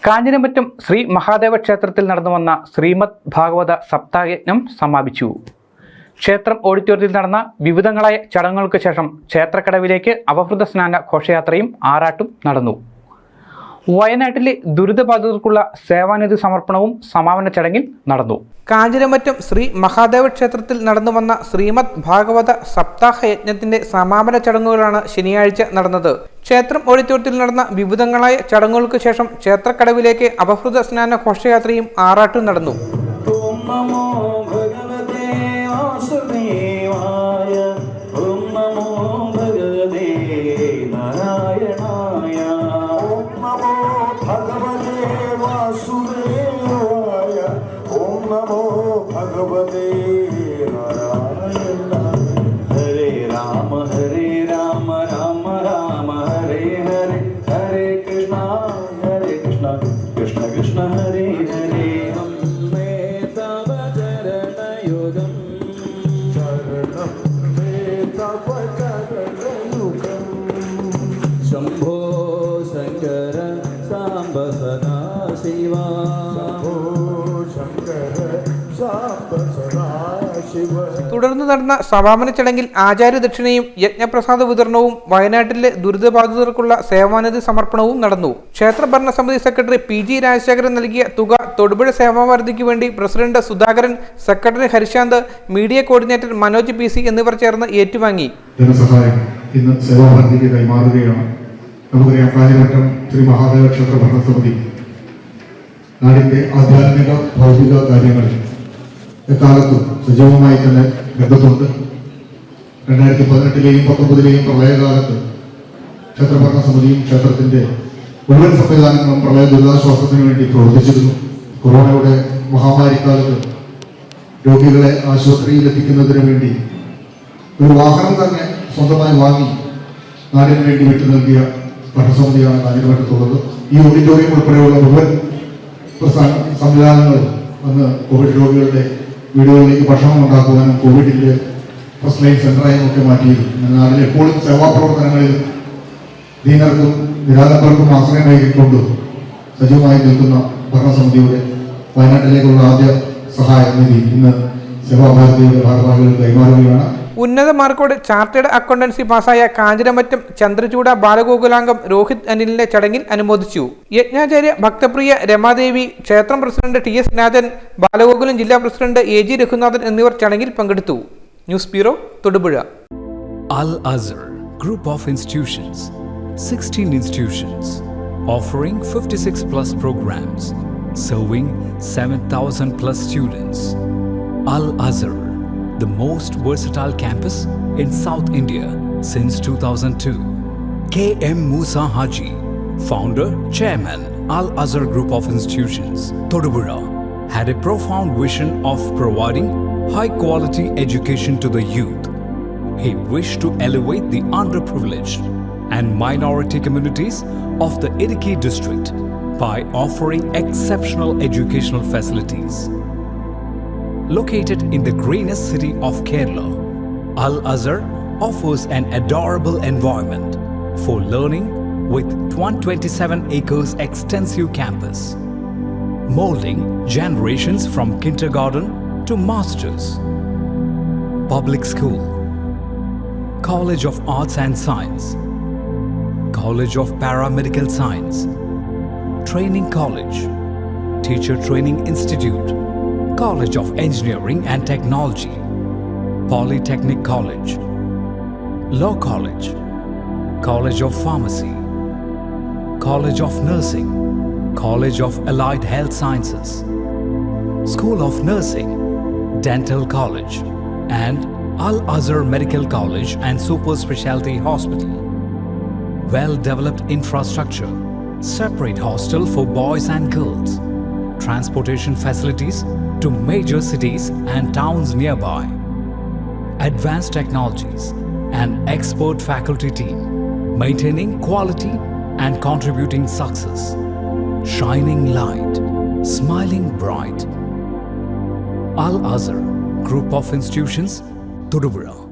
കാഞ്ഞിരമറ്റം ശ്രീ മഹാദേവ ക്ഷേത്രത്തിൽ നടന്നു വന്ന ശ്രീമദ് ഭാഗവത സപ്താഹയജ്ഞം സമാപിച്ചു. ക്ഷേത്രം ഓഡിറ്റോറിയത്തിൽ നടന്ന വിവിധങ്ങളായ ചടങ്ങുകൾക്ക് ശേഷം ക്ഷേത്രക്കടവിലേക്ക് അവഭൃത സ്നാന ഘോഷയാത്രയും ആറാട്ടും നടന്നു. വയനാട്ടിലെ ദുരിതബാധിതർക്കുള്ള സേവാനിധി സമർപ്പണവും സമാപന ചടങ്ങിൽ നടന്നു. കാഞ്ഞിരമറ്റം ശ്രീ മഹാദേവ ക്ഷേത്രത്തിൽ നടന്നു വന്ന ശ്രീമദ് ഭാഗവത സപ്താഹ യജ്ഞത്തിന്റെ സമാപന ചടങ്ങുകളാണ് ശനിയാഴ്ച നടന്നത്. ക്ഷേത്രം ഓഡിറ്റോറിയത്തിൽ നടന്ന വിവിധങ്ങളായ ചടങ്ങുകൾക്ക് ശേഷം ക്ഷേത്രക്കടവിലേക്ക് അവഭൃത സ്നാന ഘോഷയാത്രയും ആറാട്ടും നടന്നു. भगवते नारायण हरे राम राम राम हरे हरे हरे कृष्ण कृष्ण कृष्ण हरे हरे मे तव चरण योगम शरणं मे तव चरण युगम शंभो शंकर सांब सदा शिवा തുടർന്ന് നടന്ന സമാപന ചടങ്ങിൽ ആചാര്യദക്ഷിണയും യജ്ഞപ്രസാദ വിതരണവും വയനാട്ടിലെ ദുരിതബാധിതർക്കുള്ള സേവാനിധി സമർപ്പണവും നടന്നു. ക്ഷേത്ര ഭരണസമിതി സെക്രട്ടറി PG രാജശേഖരൻ നൽകിയ തുക തൊടുപുഴ സേവാഭാരതിക്ക് വേണ്ടി president Sudhakaran, secretary Harishanth, media coordinator Manoj PC എന്നിവർ ചേർന്ന് ഏറ്റുവാങ്ങി. ധനസഹായം ഇന്ന് സേവാഭാരതിക്ക് കൈമാറുകയാണ്. നമുക്കറിയാം, കാഞ്ഞിരമറ്റം ശ്രീ മഹാദേവ ക്ഷേത്ര ഭരണസമിതി നാടിന്റെ ആധ്യാത്മിക ഭൗതിക കാര്യങ്ങളിൽ എക്കാലത്തും സജീവമായി തന്നെ രംഗത്തുണ്ട്. 2018-ലെയും 2019-ലെയും പ്രളയകാലത്ത് ക്ഷേത്രഭരണ സമിതിയും ക്ഷേത്രത്തിന്റെ മുഴുവൻ സംവിധാനങ്ങളും പ്രളയ ദുരിതാശ്വാസത്തിന് വേണ്ടി പ്രവർത്തിച്ചിരുന്നു. കൊറോണയുടെ മഹാമാരിക്കാലത്ത് രോഗികളെ ആശുപത്രിയിൽ എത്തിക്കുന്നതിന് വേണ്ടി ഒരു വാഹനം തന്നെ സ്വന്തമായി വാങ്ങി നാടിന് വേണ്ടി വിട്ടു നൽകിയ ഭരണസമിതിയാണ് കാഞ്ഞിരമറ്റത്തുള്ളത്. ഈ ഓഡിറ്റോറിയം ഉൾപ്പെടെയുള്ള മുഴുവൻ സംവിധാനങ്ങളും അന്ന് കോവിഡ് രോഗികളുടെ വീടുകളിലേക്ക് ഭക്ഷണം ഉണ്ടാക്കുവാനും കോവിഡിന്റെ ഫസ്റ്റ് ലൈൻ സെന്ററായും ഒക്കെ മാറ്റിയിരുന്നു. നാട്ടിൽ എപ്പോഴും സേവാപ്രവർത്തനങ്ങളിൽ ദീനർക്കും നിരാലംബർക്കും ആശ്രയം നൽകിക്കൊണ്ട് സജീവമായി നിൽക്കുന്ന ഭരണസമിതിയുടെ വയനാട്ടിലേക്കുള്ള ആദ്യ സഹായ നിധി ഇന്ന് സേവാഭാരതിയുടെ ഭാരവാഹികൾ കൈമാറുകയാണ്. ഉന്നത മാർക്കോട് ചാർട്ടേഡ് അക്കൗണ്ടൻസി പാസായ കാഞ്ഞിരമറ്റം ചന്ദ്രചൂഡ ബാലഗോകുലാംഗം രോഹിത് അനിലിനെ ചടങ്ങിൽ അനുമോദിച്ചു. യജ്ഞാചാര്യ ഭക്തപ്രിയ രമാദേവി, ക്ഷേത്രം പ്രസിഡന്റ് TS രാജൻ, ബാലഗോകുലം ജില്ലാ പ്രസിഡന്റ് AG രഘുനാഥൻ എന്നിവർ ചടങ്ങിൽ പങ്കെടുത്തു. News bureau, Thodupuzha. Al Azhar Group of Institutions, 16 institutions offering 56 plus programs, serving 7,000 plus students. Al Azhar, the most versatile campus in South India since 2002. K.M. Musa Haji, founder, chairman, Al Azhar Group of Institutions, Todupuzha, had a profound vision of providing high-quality education to the youth. He wished to elevate the underprivileged and minority communities of the Idukki district by offering exceptional educational facilities. Located in the greenest city of Kerala, Al Azhar offers an adorable environment for learning with 127 acres extensive campus, molding generations from kindergarten to masters. Public school, College of Arts and Science, College of Paramedical Science, Training College, Teacher Training Institute, College of Engineering and Technology, Polytechnic College, Law College, College of Pharmacy, College of Nursing, College of Allied Health Sciences, School of Nursing, Dental College, and Al Azhar Medical College and Super Specialty Hospital. Well-developed infrastructure, separate hostel for boys and girls, transportation facilities to major cities and towns nearby, advanced technologies, and expert faculty team, maintaining quality and contributing success, shining light, smiling bright. Al Azhar Group of Institutions, Todupuzha.